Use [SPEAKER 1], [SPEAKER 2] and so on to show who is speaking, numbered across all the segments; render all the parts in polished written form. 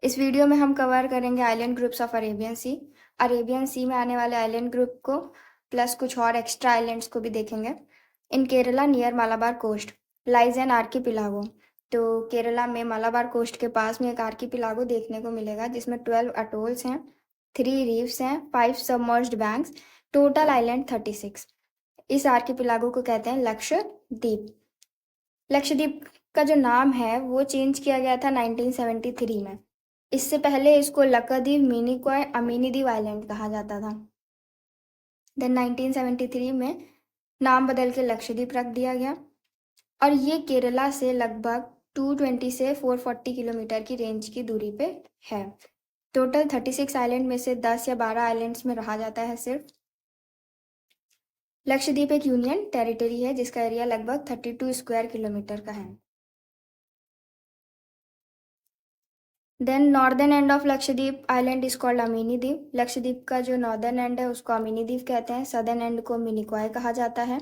[SPEAKER 1] इस वीडियो में हम कवर करेंगे island groups of Arabian sea. Arabian sea में आने वाले आइलैंड ग्रुप को प्लस कुछ और एक्स्ट्रा आइलैंड्स को भी देखेंगे। In Kerala near Malabar coast lies an archipelago. तो केरला में मालाबार कोस्ट के पास में एक आर्कीपिलागो देखने को मिलेगा जिसमें 12 अटोल्स हैं, 3 रीफ्स हैं, 5 सबमर्ज्ड बैंक्स, टोटल आइलैंड 36। इस आर्कीपिलागो को कहते हैं लक्षद्वीप। लक्षद्वीप का जो नाम है वो चेंज किया गया था 1973 में। इससे पहले इसको लक्षद्वीप, मिनिकॉय, अमीनीद्वीप आइलैंड कहा जाता था। देन 1973 में नाम बदल के लक्षद्वीप रख दिया गया और ये केरला से लगभग 220 से 440 किलोमीटर की रेंज की दूरी पे है। टोटल 36 आइलैंड में से 10 या 12 आइलैंड्स में रहा जाता है सिर्फ। लक्षद्वीप एक यूनियन टेरिटरी है जिसका एरिया लगभग 32 स्क्वायर किलोमीटर का है। Then northern end of Lakshadweep island is called Amini द्वीप। लक्षद्वीप का जो नॉर्दर्न एंड है उसको अमीनी द्वीप कहते हैं, सदर्न एंड को मिनिकॉय कहा जाता है।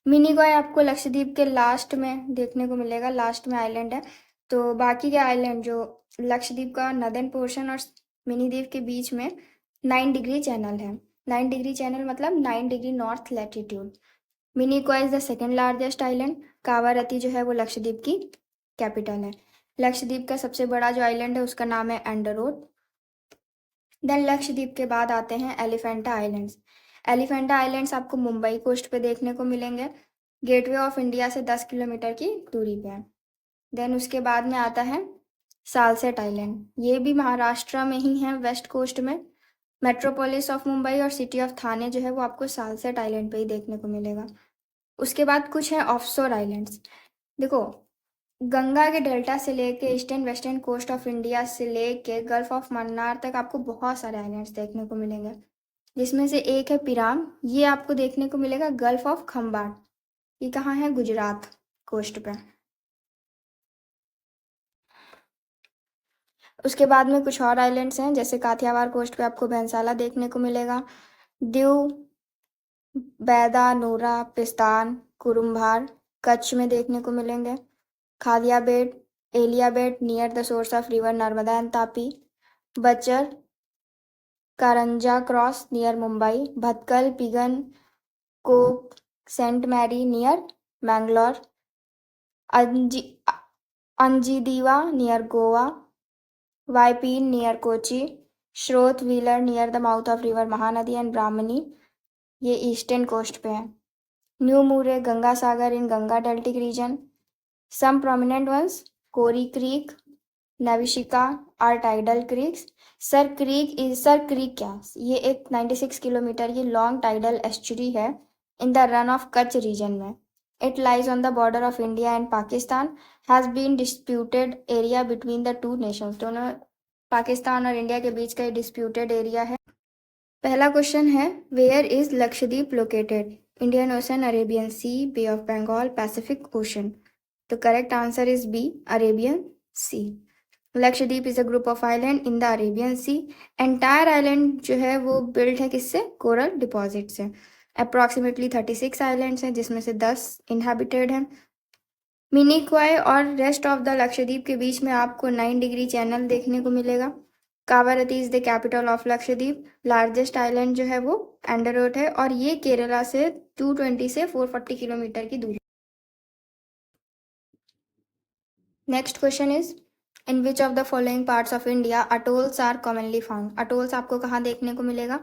[SPEAKER 1] मिनिकॉय आपको लक्षद्वीप के लास्ट में देखने को मिलेगा, लास्ट में आइलैंड है। तो बाकी के आइलैंड जो लक्षद्वीप का नॉर्दर्न पोर्शन और मिनी द्वीप के बीच में 9 डिग्री चैनल है। 9 डिग्री चैनल मतलब 9 degree north latitude. Minicoy is the second largest island. Kavaratti जो है वो लक्षद्वीप की कैपिटल है। लक्षद्वीप का सबसे बड़ा जो आइलैंड है उसका नाम है एंडरोट। देन लक्षद्वीप के बाद आते हैं एलिफेंटा आइलैंड्स। एलिफेंटा आइलैंड्स आपको मुंबई कोस्ट पे देखने को मिलेंगे, गेटवे ऑफ इंडिया से 10 किलोमीटर की दूरी पे है। देन उसके बाद में आता है सालसेट आइलैंड। ये भी महाराष्ट्र में ही है, वेस्ट कोस्ट में। मेट्रोपोलिस ऑफ मुंबई और सिटी ऑफ थाने जो है वो आपको सालसेट आइलैंड पे ही देखने को मिलेगा। उसके बाद कुछ है ऑफशोर आइलैंड्स। देखो, गंगा के डेल्टा से लेके eastern western coast of India से लेके गल्फ ऑफ मन्नार तक आपको बहुत सारे आइलैंड्स देखने को मिलेंगे, जिसमें से एक है पिराम। ये आपको देखने को मिलेगा गल्फ ऑफ खंबाट। ये कहाँ है? गुजरात कोस्ट पे। उसके बाद में कुछ और आइलैंड्स हैं, जैसे काथियावाड़ कोस्ट पे आपको भैंसाला देखने को मिलेगा, दीव, बैदा, नूरा, पिस्तान, कुरुम्भार कच्छ में देखने को मिलेंगे, Khaliya Bet, Aliya Bet near the source of river Narmada and Tapi, Butcher, Karanja Cross near Mumbai, Bhatkal, Pigeon, कोक, Saint Mary near Mangalore, Anji Anjediva near Goa, Vypin near Kochi, Short Wheeler near the mouth of river Mahanadi and Brahmani, ये ईस्टर्न कोस्ट पे है। New Moore, Ganga Sagar in Ganga deltaic region. Some prominent ones, Kori creek, नविशिका are tidal creeks. Sir creek क्या, ये एक 96 kilometre की long tidal estuary है in the Rann of Kutch region में। It lies on the border of India and Pakistan, has been disputed area between the two nations. दोनों पाकिस्तान और India के बीच का ये डिस्प्यूटेड एरिया है। पहला क्वेश्चन है, where is Lakshadweep located? Indian ocean, Arabian sea, bay of Bengal, Pacific ocean. तो correct answer is B, Arabian sea. Lakshadweep is a group of island in the Arabian sea. Entire island जो है वो build है किससे? Coral deposit से। Approximately 36 islands हैं जिसमें से 10 इंहाबिटेड हैं। मिनिकॉय और रेस्ट ऑफ द लक्षद्वीप के बीच में आपको 9 डिग्री चैनल देखने को मिलेगा। Kavaratti is the capital of Lakshadweep. Largest island जो है वो एंडरोट है और ये केरला से 220 से 440 किलोमीटर की दूरी। Next question is, in which of the following parts of India atolls are commonly found? Atolls आपको कहाँ देखने को मिलेगा?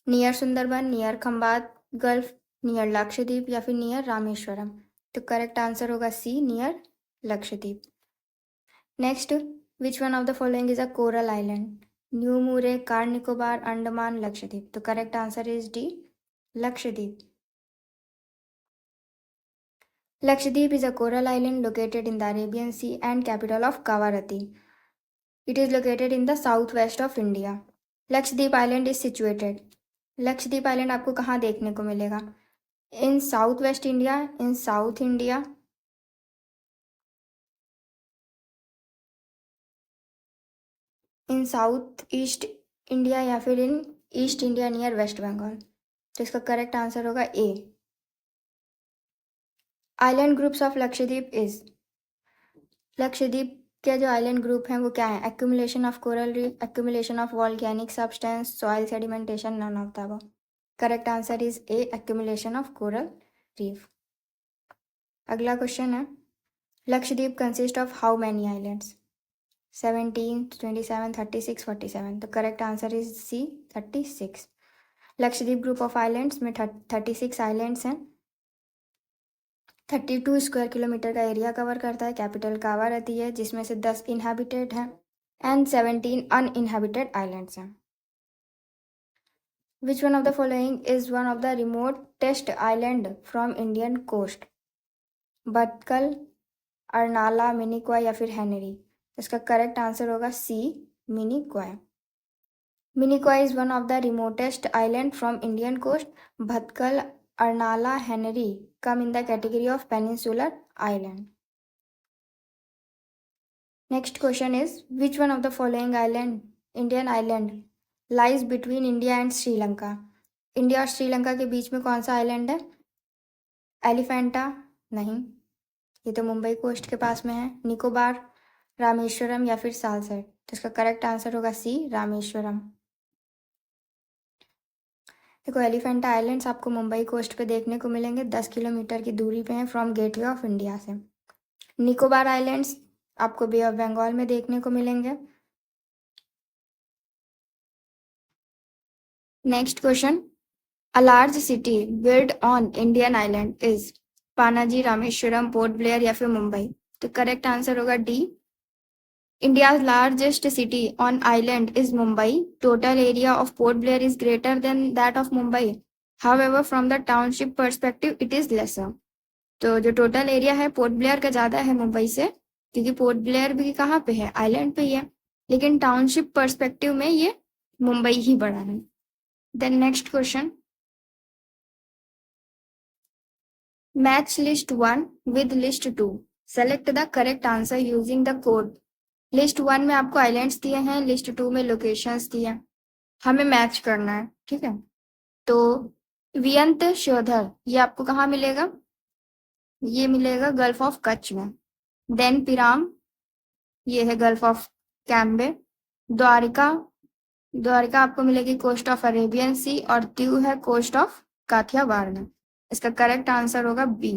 [SPEAKER 1] Near Sundarban, near Khambhat gulf, near Lakshadweep या फिर नियर रामेश्वरम। तो करेक्ट आंसर होगा C, near Lakshadweep. Next, which one of the following is a coral island? New Moore, Car Nicobar, Andaman, Lakshadweep. तो correct answer is D, Lakshadweep. Lakshadweep is a coral island located in the Arabian Sea and capital of Kavaratti. It is located in the southwest of India. Lakshadweep Island is situated. Lakshadweep Island आपको कहाँ देखने को मिलेगा? In southwest India, in South India, in South East India या फिर in East India near West Bengal. तो इसका correct answer होगा A. Island groups of Lakshadweep is, Lakshadweep के जो आइलैंड ग्रुप हैं वो क्या है? Accumulation of coral reef, accumulation of volcanic substance, soil sedimentation, none of the above. Correct answer is A, accumulation of coral reef. अगला question है, Lakshadweep consist of how many islands? 17, 27, 36, 47। तो correct answer is C, 36। Lakshadweep group of islands में 36 islands हैं। 32 square kilometre का area cover करता है। Capital कावा रहती है, जिसमें से 10 इनहैबिटेड हैं एंड 17 अनइनहैबिटेड आइलैंड्स हैं। Which one of the following is one of the remotest island from Indian coast? Bhatkal, Arnala, Minicoy या फिर हेनरी? इसका करेक्ट आंसर होगा C, Minicoy. Minicoy is one of the remotest island from Indian coast. Bhatkal, Arnala, Henry come in the category of peninsular island. Next question is, which one of the following Indian island lies between India and Sri Lanka? India और श्रीलंका के बीच में कौन सा island है? एलिफेंटा? नहीं, ये तो Mumbai coast के पास में है। निकोबार, रामेश्वरम या फिर सालसेट? तो इसका करेक्ट आंसर होगा सी, रामेश्वरम। देखो, एलिफेंटा आइलैंड्स आपको मुंबई कोस्ट पे देखने को मिलेंगे, 10 किलोमीटर की दूरी पे हैं फ्रॉम गेटवे ऑफ इंडिया से। निकोबार आइलैंड्स आपको बे ऑफ बंगाल में देखने को मिलेंगे। Next question, a large city build on Indian island is? Panaji, Rameswaram, port Blair या फिर मुंबई? तो करेक्ट आंसर होगा D, India's largest city on island is Mumbai. Total area of Port Blair is greater than that of Mumbai. However, from the township perspective, it is lesser. तो जो total area है port Blair का ज़्यादा है मुंबई से, क्योंकि port Blair भी कहाँ पे है? आइलैंड पे ही है। लेकिन टाउनशिप पर्सपेक्टिव में ये मुंबई ही बड़ा है। Then next question, match list 1 with list 2, select the correct answer using the code. List 1 में आपको आइलैंड्स दिए हैं, लिस्ट 2 में लोकेशंस दिए हैं, हमें मैच करना है, ठीक है। तो वियंत शोधर ये आपको कहाँ मिलेगा? ये मिलेगा गल्फ ऑफ कच्छ में। देन पिराम, ये है गल्फ ऑफ कैम्बे। द्वारिका, द्वारिका आपको मिलेगी कोस्ट ऑफ अरेबियन सी, और दीव है कोस्ट ऑफ काठियावाड़ में। इसका करेक्ट आंसर होगा B.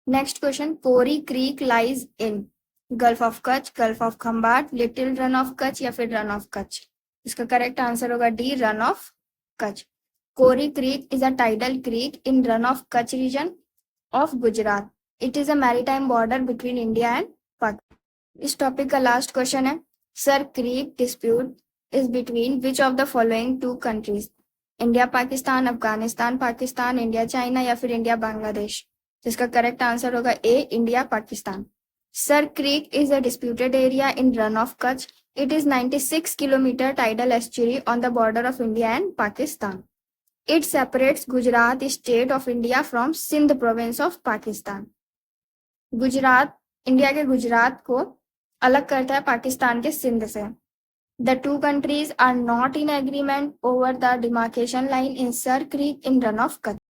[SPEAKER 1] Next question, Pori creek lies in? Gulf of Kutch, gulf of Khambhat, little Rann of Kutch या फिर रन ऑफ कच्छ? इसका करेक्ट आंसर होगा D, Rann of Kutch. Kori creek is a tidal creek in Rann of Kutch region of Gujarat. It is a maritime border between India and Pakistan. इस topic का last question है, Sir creek dispute is between which of the following two countries? India Pakistan, Afghanistan Pakistan, India China या फिर India Bangladesh? जिसका correct answer होगा A, India Pakistan. Sir creek is a disputed area in Run of Kutch. It is 96 kilometer tidal estuary on the border of India and Pakistan. It separates Gujarat state of India from Sindh province of Pakistan. Gujarat, India के गुजरात को अलग करता है पाकिस्तान के सिंध से. The two countries are not in agreement over the demarcation line in Sar Creek in Run of Kutch.